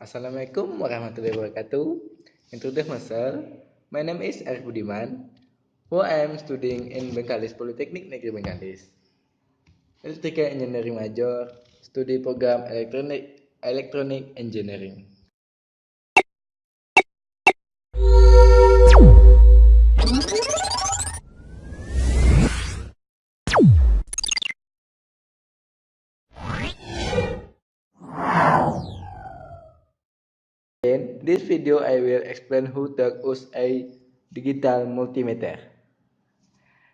Assalamualaikum warahmatullahi wabarakatuh. Introduce myself. My name is Arif Budiman, who I am studying in Bengkalis Polytechnic Negeri Bengkalis. Electrical Engineering Major, studi program Electronic Engineering. In this video, I will explain how to use a digital multimeter.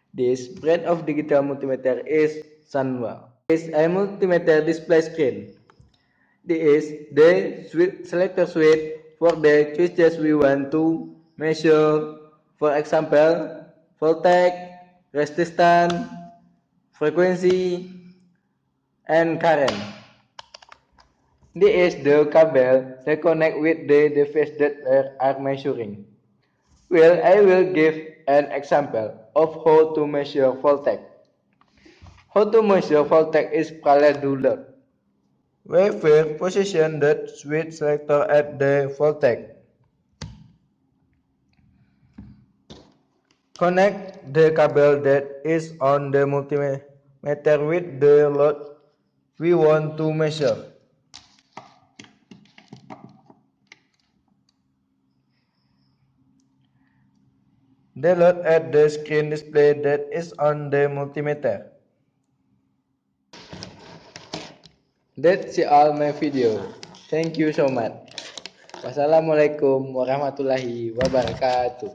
This brand of digital multimeter is Sanwa. This is a multimeter display screen. This is the selector switch for the switches we want to measure. For example, voltage, resistance, frequency, and current. This is the cable that connect with the device that are measuring. Well, I will give an example of how to measure voltage. How to measure voltage is paradular. We will position the switch selector at the voltage. Connect the cable that is on the multimeter with the load we want to measure. The load at the screen display that is on the multimeter. That's all my video. Thank you so much. Wassalamualaikum warahmatullahi wabarakatuh.